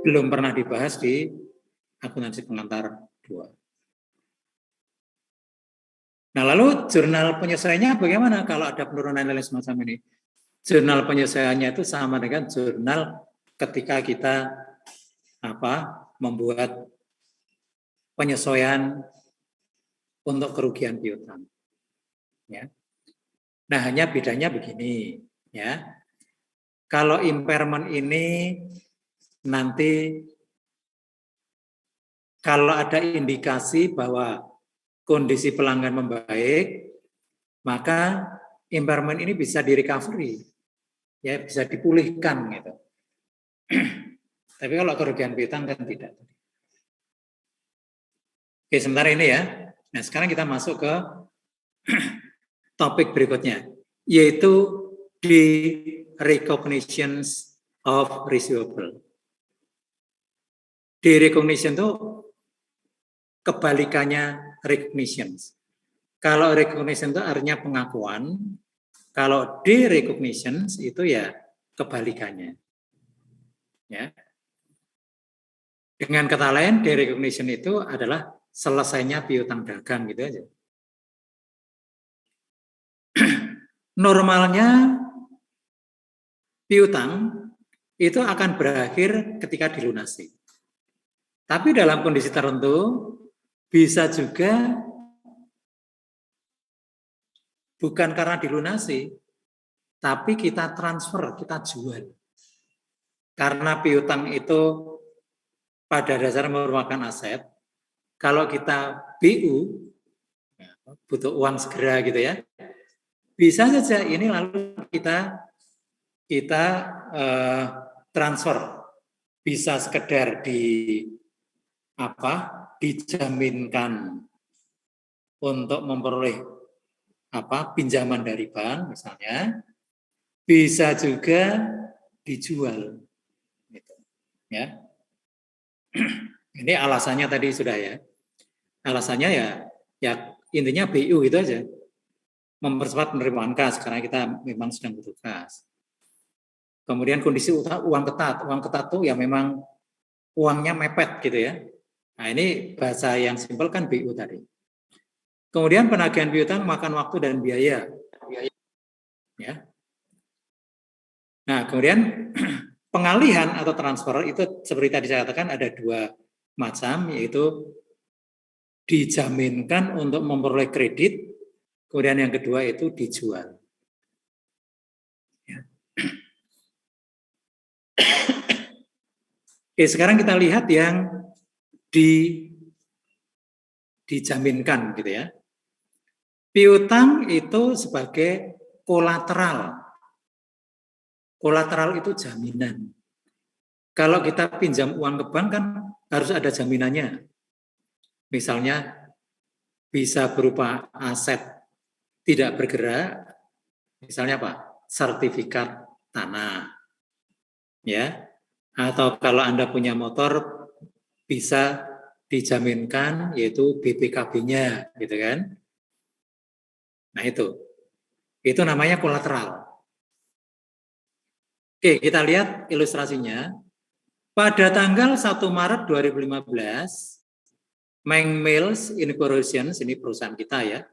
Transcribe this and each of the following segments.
belum pernah dibahas di akuntansi pengantar 2. Nah, lalu jurnal penyesuaiannya bagaimana kalau ada penurunan nilai semacam ini? Jurnal penyesuaiannya itu sama dengan jurnal ketika kita membuat penyesuaian untuk kerugian piutang. Ya. Nah, hanya bedanya begini, ya. Kalau impairment ini nanti kalau ada indikasi bahwa kondisi pelanggan membaik, maka impairment ini bisa direcovery, ya bisa dipulihkan gitu. Tapi kalau kerugian piutang kan tidak. Oke, sementara ini ya. Nah, sekarang kita masuk ke topik berikutnya, yaitu the recognitions of receivable. The recognition itu kebalikannya recognitions. Kalau recognition itu artinya pengakuan, kalau de-recognitions itu ya kebalikannya. Ya. Dengan kata lain, de-recognition itu adalah selesainya piutang dagang gitu aja. Normalnya piutang itu akan berakhir ketika dilunasi. Tapi dalam kondisi tertentu bisa juga bukan karena dilunasi, tapi kita transfer, kita jual. Karena piutang itu pada dasarnya merupakan aset. Kalau kita BU, butuh uang segera gitu ya, bisa saja ini lalu kita transfer, bisa sekedar dijaminkan untuk memperoleh pinjaman dari bank misalnya, bisa juga dijual gitu. Ya. Ini alasannya tadi sudah ya. Alasannya ya intinya BU itu aja. Mempercepat penerimaan kas karena kita memang sedang butuh kas. Kemudian kondisi uang ketat itu ya memang uangnya mepet gitu ya. Nah, ini bahasa yang simpel kan BU tadi. Kemudian penagihan piutang makan waktu dan biaya. Ya. Nah, kemudian pengalihan atau transfer itu seperti tadi saya katakan ada 2 macam, yaitu dijaminkan untuk memperoleh kredit, kemudian yang kedua itu dijual. Ya. Oke, sekarang kita lihat yang dijaminkan gitu ya. Piutang itu sebagai kolateral. Kolateral itu jaminan. Kalau kita pinjam uang ke bank kan harus ada jaminannya. Misalnya bisa berupa aset tidak bergerak, misalnya sertifikat tanah. Ya. Atau kalau Anda punya motor bisa dijaminkan yaitu BPKB-nya gitu kan. Nah, itu namanya kolateral. Oke, kita lihat ilustrasinya. Pada tanggal 1 Maret 2015, Meng Mills Incorporation, ini perusahaan kita ya,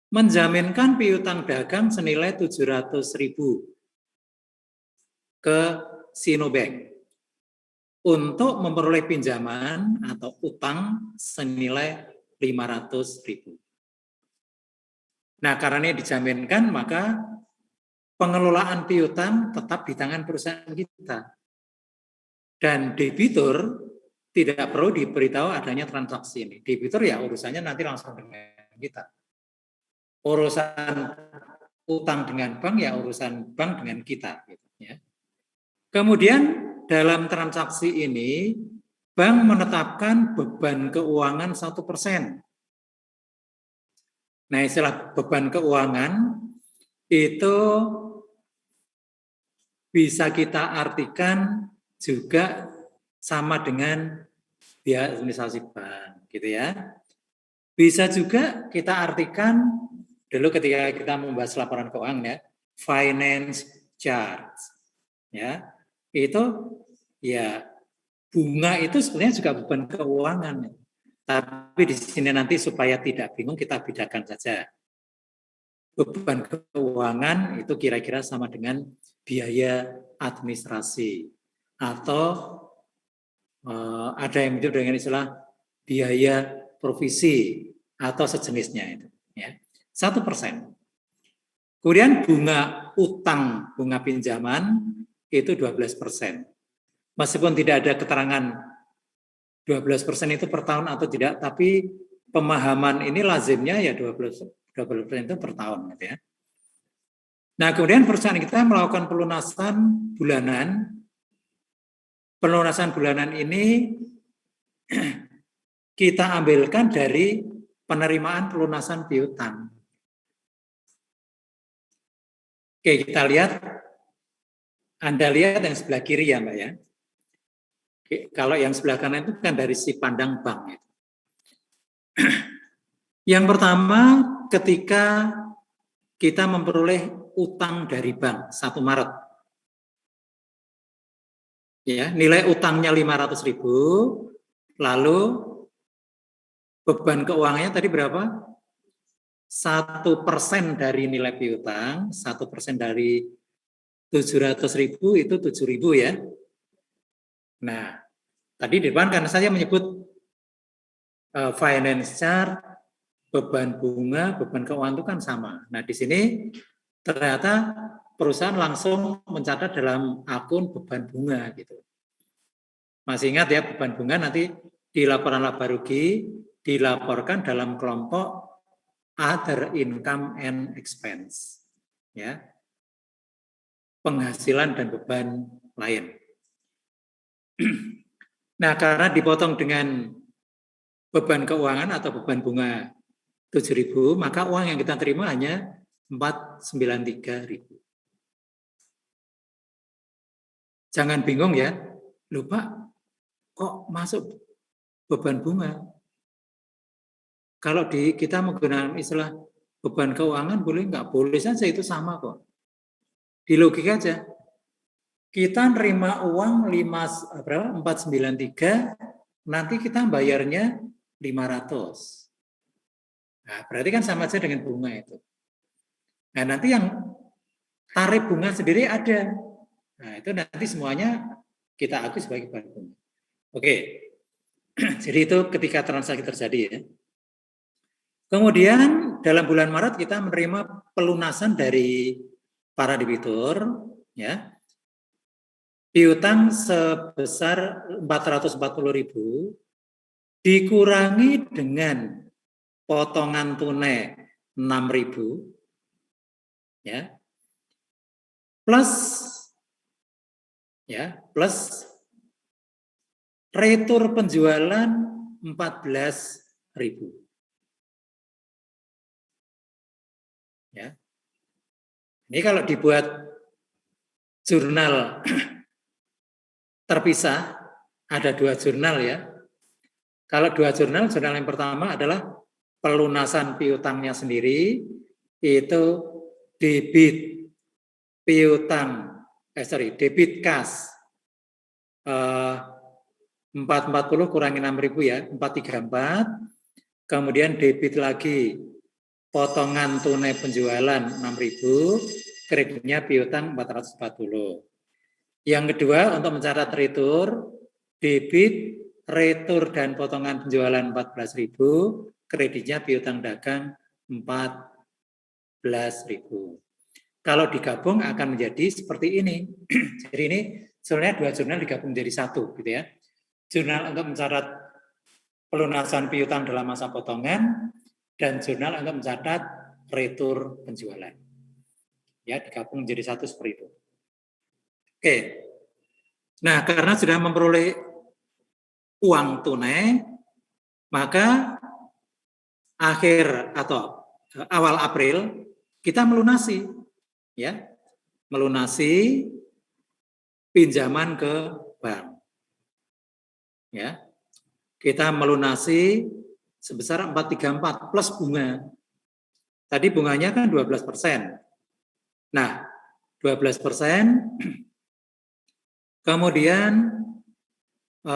menjaminkan piutang dagang senilai 700.000 ke Sinobank untuk memperoleh pinjaman atau utang senilai 500.000. Nah, karena ini dijaminkan, maka pengelolaan piutang tetap di tangan perusahaan kita. Dan debitur tidak perlu diberitahu adanya transaksi ini. Debitur ya urusannya nanti langsung dengan kita. Urusan utang dengan bank ya urusan bank dengan kita. Ya. Kemudian dalam transaksi ini bank menetapkan beban keuangan 1%. Nah, istilah beban keuangan itu bisa kita artikan juga sama dengan biaya administrasi bank, gitu ya. Bisa juga kita artikan dulu ketika kita membahas laporan keuangan ya, finance charge, ya, itu ya bunga itu sebenarnya juga beban keuangan. Tapi di sini nanti supaya tidak bingung kita bedakan saja. Beban keuangan itu kira-kira sama dengan biaya administrasi atau ada yang menyebut dengan istilah biaya provisi atau sejenisnya itu. Ya, 1%. Kemudian bunga utang, bunga pinjaman itu 12%. Meskipun tidak ada keterangan 12% itu per tahun atau tidak, tapi pemahaman ini lazimnya ya 12% itu per tahun gitu ya. Nah, kemudian perusahaan kita melakukan pelunasan bulanan. Pelunasan bulanan ini kita ambilkan dari penerimaan pelunasan piutang. Oke, kita lihat. Anda lihat yang sebelah kiri ya, Mbak ya. Oke, kalau yang sebelah kanan itu kan dari si pandang bank. Yang pertama, ketika kita memperoleh utang dari bank 1 Maret. Ya, nilai utangnya 500.000, lalu beban keuangannya tadi berapa? 1% dari nilai piutang, 1% dari 700.000 itu 7.000 ya. Nah, tadi di depan karena saya menyebut finance charge, beban bunga, beban keuangan itu kan sama. Nah, di sini ternyata perusahaan langsung mencatat dalam akun beban bunga gitu. Masih ingat ya, beban bunga nanti di laporan laba rugi dilaporkan dalam kelompok other income and expense. Ya. Penghasilan dan beban lain. Nah, karena dipotong dengan beban keuangan atau beban bunga 7.000, maka uang yang kita terima hanya 493.000. Jangan bingung ya, lupa kok masuk beban bunga. Kalau kita menggunakan istilah beban keuangan boleh nggak? Boleh saja, itu sama kok. Di logika aja. Kita nerima uang 493, nanti kita bayarnya 500. Nah, berarti kan sama aja dengan bunga itu. Nah, nanti yang tarif bunga sendiri ada. Nah, itu nanti semuanya kita akui sebagai beban bunga. Oke. Jadi itu ketika transaksi terjadi ya. Kemudian dalam bulan Maret kita menerima pelunasan dari para debitur ya. Piutang sebesar 440.000 dikurangi dengan potongan tunai 6.000 ya. Plus retur penjualan 14.000. Ya. Ini kalau dibuat jurnal terpisah, ada 2 jurnal ya. Kalau 2 jurnal yang pertama adalah pelunasan piutangnya sendiri, itu debit piutang, debit kas 440 kurangi 6.000 ya, 434. Kemudian debit lagi potongan tunai penjualan 6.000, kreditnya piutang 440. Yang kedua untuk mencatat retur, debit, retur dan potongan penjualan 14.000, kreditnya piutang dagang 14.000. Kalau digabung akan menjadi seperti ini. Jadi ini sebenarnya 2 jurnal digabung menjadi 1 gitu ya. Jurnal untuk mencatat pelunasan piutang dalam masa potongan dan jurnal untuk mencatat retur penjualan. Ya, digabung menjadi 1 seperti itu. Oke. Nah, karena sudah memperoleh uang tunai, maka akhir atau awal April kita melunasi ya. Melunasi pinjaman ke bank. Ya. Kita melunasi sebesar 434 plus bunga. Tadi bunganya kan 12%. Nah, 12%. Kemudian Eh,